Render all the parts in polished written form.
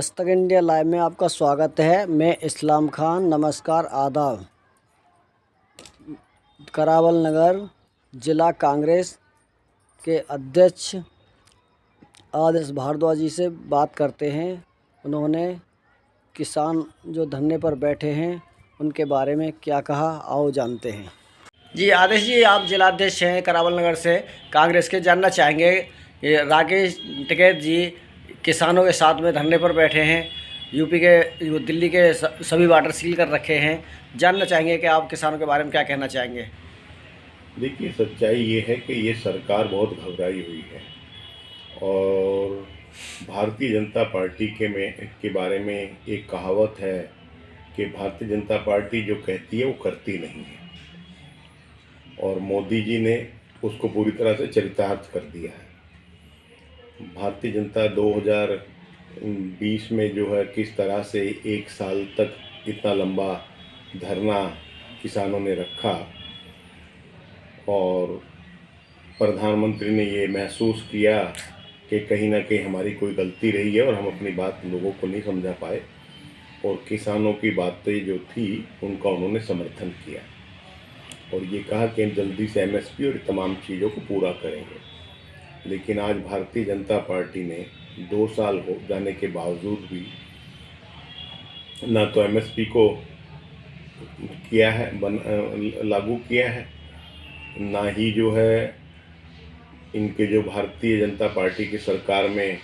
Dastak India live में आपका स्वागत है। मैं इस्लाम खान। नमस्कार, आदाब। करावल नगर जिला कांग्रेस के अध्यक्ष आदेश भारद्वाज जी से बात करते हैं। उन्होंने किसान जो धरने पर बैठे हैं उनके बारे में क्या कहा, आओ जानते हैं। जी आदेश जी, आप जिलाध्यक्ष हैं करावल नगर से कांग्रेस के। जानना चाहेंगे ये राकेश टिकैत जी किसानों के साथ में धरने पर बैठे हैं। यूपी के दिल्ली के सभी वाटर सील कर रखे हैं। जानना चाहेंगे कि आप किसानों के बारे में क्या कहना चाहेंगे। देखिए, सच्चाई ये है कि ये सरकार बहुत घबराई हुई है और भारतीय जनता पार्टी के बारे में एक कहावत है कि भारतीय जनता पार्टी जो कहती है वो करती नहीं है, और मोदी जी ने उसको पूरी तरह से चरितार्थ कर दिया है। भारतीय जनता 2020 में जो है किस तरह से एक साल तक इतना लंबा धरना किसानों ने रखा और प्रधानमंत्री ने ये महसूस किया कि कहीं ना कहीं हमारी कोई गलती रही है और हम अपनी बात लोगों को नहीं समझा पाए, और किसानों की बातें जो थी उनका उन्होंने समर्थन किया और ये कहा कि हम जल्दी से एमएसपी और तमाम चीज़ों को पूरा करेंगे। लेकिन आज भारतीय जनता पार्टी ने 2 साल हो जाने के बावजूद भी ना तो एमएसपी को किया है, लागू किया है, ना ही जो है इनके जो भारतीय जनता पार्टी की सरकार में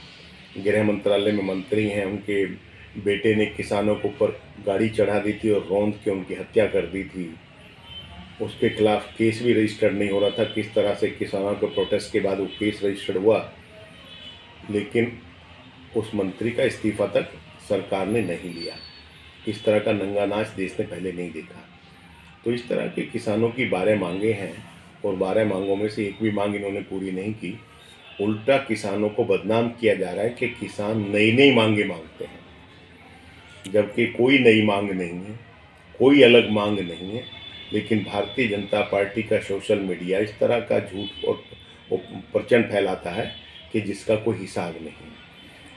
गृह मंत्रालय में मंत्री हैं उनके बेटे ने किसानों के ऊपर गाड़ी चढ़ा दी थी और रौंद के उनकी हत्या कर दी थी। उसके खिलाफ केस भी रजिस्टर्ड नहीं हो रहा था। किस तरह से किसानों के प्रोटेस्ट के बाद वो केस रजिस्टर्ड हुआ, लेकिन उस मंत्री का इस्तीफा तक सरकार ने नहीं लिया। इस तरह का नंगा नाच देश ने पहले नहीं देखा। तो इस तरह के किसानों की 12 मांगे हैं और 12 मांगों में से एक भी मांग इन्होंने पूरी नहीं की। उल्टा किसानों को बदनाम किया जा रहा है कि किसान नई नई मांगे मांगते हैं, जबकि कोई नई मांग नहीं है, कोई अलग मांग नहीं है। लेकिन भारतीय जनता पार्टी का सोशल मीडिया इस तरह का झूठ और प्रचंड फैलाता है कि जिसका कोई हिसाब नहीं है,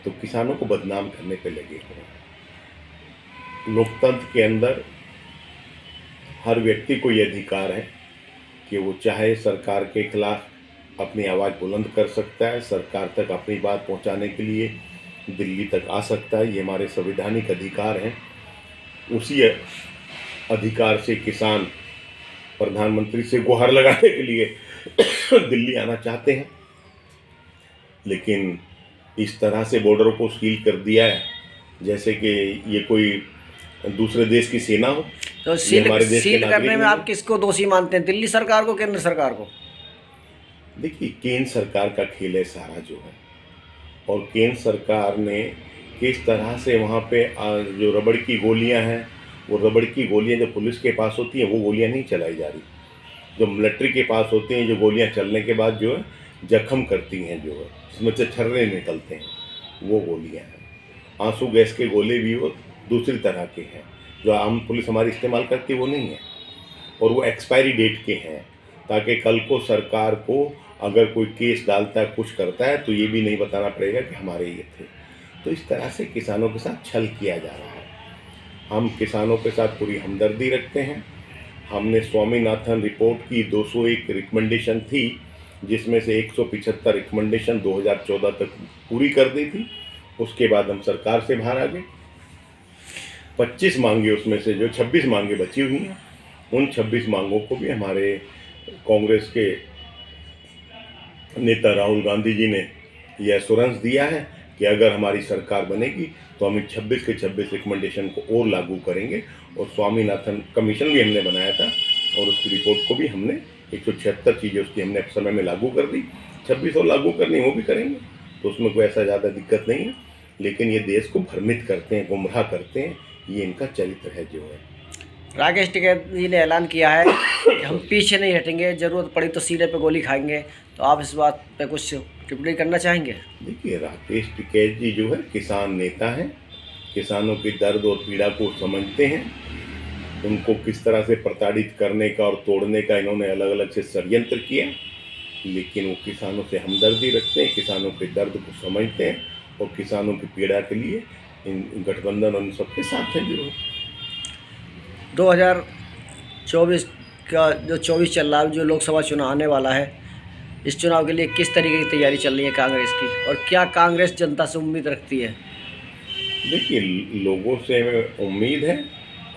तो किसानों को बदनाम करने पे लगे हुए हैं। लोकतंत्र के अंदर हर व्यक्ति को ये अधिकार है कि वो चाहे सरकार के खिलाफ अपनी आवाज़ बुलंद कर सकता है, सरकार तक अपनी बात पहुंचाने के लिए दिल्ली तक आ सकता है। ये हमारे संवैधानिक अधिकार हैं। उसी अधिकार से किसान प्रधानमंत्री से गुहार लगाने के लिए दिल्ली आना चाहते हैं, लेकिन इस तरह से बॉर्डर को सील कर दिया है जैसे कि ये कोई दूसरे देश की सेना हो। तो सील करने में आप किसको दोषी मानते हैं, दिल्ली सरकार को, केंद्र सरकार को? देखिए, केंद्र सरकार का खेल है सारा जो है, और केंद्र सरकार ने किस तरह से वहाँ पे जो रबड़ की गोलियाँ हैं, वो रबड़ की गोलियाँ जो पुलिस के पास होती हैं वो गोलियाँ नहीं चलाई जा रही। जो मिलिट्री के पास होती हैं, जो गोलियाँ चलने के बाद जो है जख्म करती हैं, जो है उसमें से छर्रे निकलते हैं, वो गोलियाँ हैं। आंसू गैस के गोले भी वो दूसरी तरह के हैं, जो आम पुलिस हमारी इस्तेमाल करती है वो नहीं है, और वो एक्सपायरी डेट के हैं, ताकि कल को सरकार को अगर कोई केस डालता है, कुछ करता है, तो ये भी नहीं बताना पड़ेगा कि हमारे ये थे। तो इस तरह से किसानों के साथ छल किया जा रहा है। हम किसानों के साथ पूरी हमदर्दी रखते हैं। हमने स्वामीनाथन रिपोर्ट की 201 रिकमेंडेशन थी, जिसमें से 175 रिकमेंडेशन 2014 तक पूरी कर दी थी। उसके बाद हम सरकार से बाहर आ गए। 25 मांगे उसमें से जो 26 मांगे बची हुई हैं, उन 26 मांगों को भी हमारे कांग्रेस के नेता राहुल गांधी जी ने यह एश्योरेंस दिया है कि अगर हमारी सरकार बनेगी तो हम 26 के 26 रिकमेंडेशन को और लागू करेंगे। और स्वामीनाथन कमीशन भी हमने बनाया था और उसकी रिपोर्ट को भी हमने 176 चीज़ें उसकी हमने समय में लागू कर दी। 26 और लागू करनी वो भी करेंगे, तो उसमें कोई ऐसा ज़्यादा दिक्कत नहीं है। लेकिन ये देश को भ्रमित करते हैं, गुमराह करते हैं, ये इनका चरित्र है जो है। राकेश टिकैत जी ने ऐलान किया है कि हम पीछे नहीं हटेंगे, ज़रूरत पड़ी तो सीने पे गोली खाएंगे। तो आप इस बात पे कुछ टिप्पणी करना चाहेंगे? देखिए, राकेश टिकैत जी जो है किसान नेता हैं, किसानों के दर्द और पीड़ा को समझते हैं। उनको किस तरह से प्रताड़ित करने का और तोड़ने का इन्होंने अलग अलग से षड्यंत्र किया, लेकिन वो किसानों से हमदर्दी रखते हैं, किसानों के दर्द को समझते हैं और किसानों की पीड़ा के लिए इन गठबंधन उन सबके साथ है जो 2024 का जो 24 चल रहा है, जो लोकसभा चुनाव आने वाला है, इस चुनाव के लिए किस तरीके की तैयारी चल रही है कांग्रेस की, और क्या कांग्रेस जनता से उम्मीद रखती है? देखिए, लोगों से हमें उम्मीद है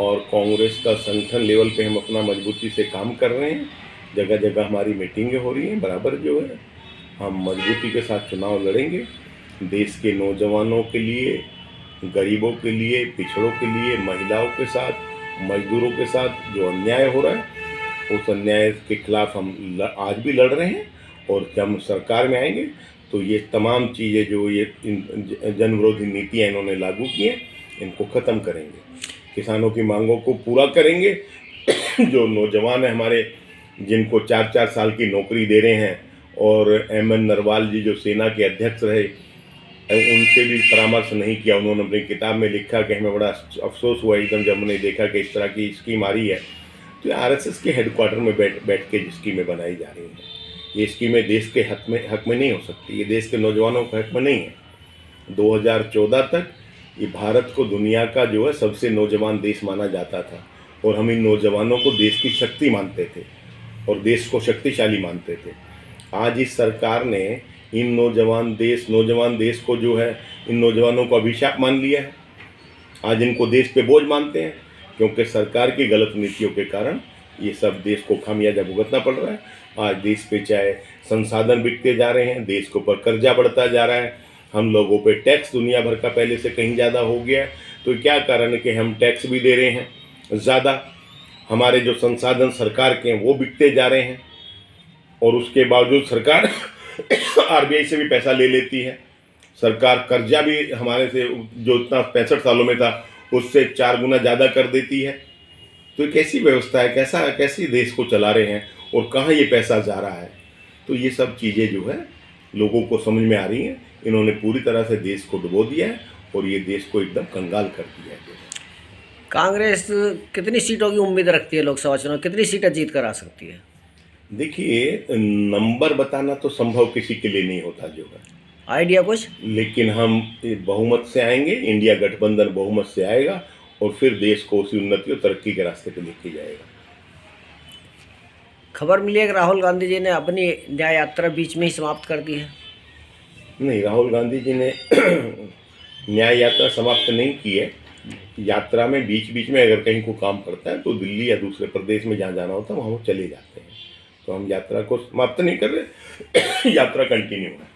और कांग्रेस का संगठन लेवल पे हम अपना मजबूती से काम कर रहे हैं। जगह जगह हमारी मीटिंगें हो रही हैं, बराबर जो है हम मजबूती के साथ चुनाव लड़ेंगे। देश के नौजवानों के लिए, गरीबों के लिए, पिछड़ों के लिए, महिलाओं के साथ, मजदूरों के साथ जो अन्याय हो रहा है उस अन्याय के खिलाफ हम आज भी लड़ रहे हैं। और जब हम सरकार में आएंगे तो ये तमाम चीज़ें जो ये जन विरोधी नीतियाँ इन्होंने लागू की हैं, इनको ख़त्म करेंगे, किसानों की मांगों को पूरा करेंगे। जो नौजवान हैं हमारे, जिनको 4-4 साल की नौकरी दे रहे हैं, और एमएन नरवाल जी जो सेना के अध्यक्ष रहे, उनसे भी परामर्श नहीं किया। उन्होंने अपनी किताब में लिखा कि हमें बड़ा अफसोस हुआ एकदम जब हमने देखा कि इस तरह की स्कीम आ रही है। तो आरएसएस के हेडक्वार्टर में बैठ के स्कीमें बनाई जा रही हैं। ये स्कीमें देश के हक में नहीं हो सकती, ये देश के नौजवानों के हक में नहीं है। 2014 तक ये भारत को दुनिया का जो है सबसे नौजवान देश माना जाता था, और हम इन नौजवानों को देश की शक्ति मानते थे और देश को शक्तिशाली मानते थे। आज इस सरकार ने इन नौजवान देश को जो है, इन नौजवानों को अभिशाप मान लिया है। आज इनको देश पे बोझ मानते हैं, क्योंकि सरकार की गलत नीतियों के कारण ये सब देश को खामियाजा भुगतना पड़ रहा है। आज देश पे चाहे संसाधन बिकते जा रहे हैं, देश के ऊपर कर्जा बढ़ता जा रहा है, हम लोगों पे टैक्स दुनिया भर का पहले से कहीं ज़्यादा हो गया है। तो क्या कारण है कि हम टैक्स भी दे रहे हैं ज़्यादा, हमारे जो संसाधन सरकार के हैं वो बिकते जा रहे हैं, और उसके बावजूद सरकार आरबीआई से भी पैसा ले लेती है। सरकार कर्जा भी हमारे से जो इतना 65 सालों में था उससे 4 गुना ज़्यादा कर देती है। तो कैसी व्यवस्था है, कैसी देश को चला रहे हैं, और कहाँ ये पैसा जा रहा है? तो ये सब चीज़ें जो है लोगों को समझ में आ रही हैं। इन्होंने पूरी तरह से देश को डुबो दिया है और ये देश को एकदम कंगाल कर दिया है। कांग्रेस कितनी सीटों की उम्मीद रखती है लोकसभा चुनाव, कितनी सीटें जीत कर आ सकती है? देखिए, नंबर बताना तो संभव किसी के लिए नहीं होता जो है, आइडिया कुछ? लेकिन हम बहुमत से आएंगे, इंडिया गठबंधन बहुमत से आएगा और फिर देश को उसी उन्नति और तरक्की के रास्ते पर लेके जाएगा। खबर मिली है कि राहुल गांधी जी ने अपनी न्याय यात्रा बीच में ही समाप्त कर दी है। नहीं, राहुल गांधी जी ने न्याय यात्रा समाप्त नहीं की है। यात्रा में बीच में अगर कहीं को काम पड़ता है तो दिल्ली या दूसरे प्रदेश में जहाँ जाना होता है वहाँ वो चले जाते हैं। तो हम यात्रा को समाप्त नहीं कर रहे, यात्रा कंटिन्यू है।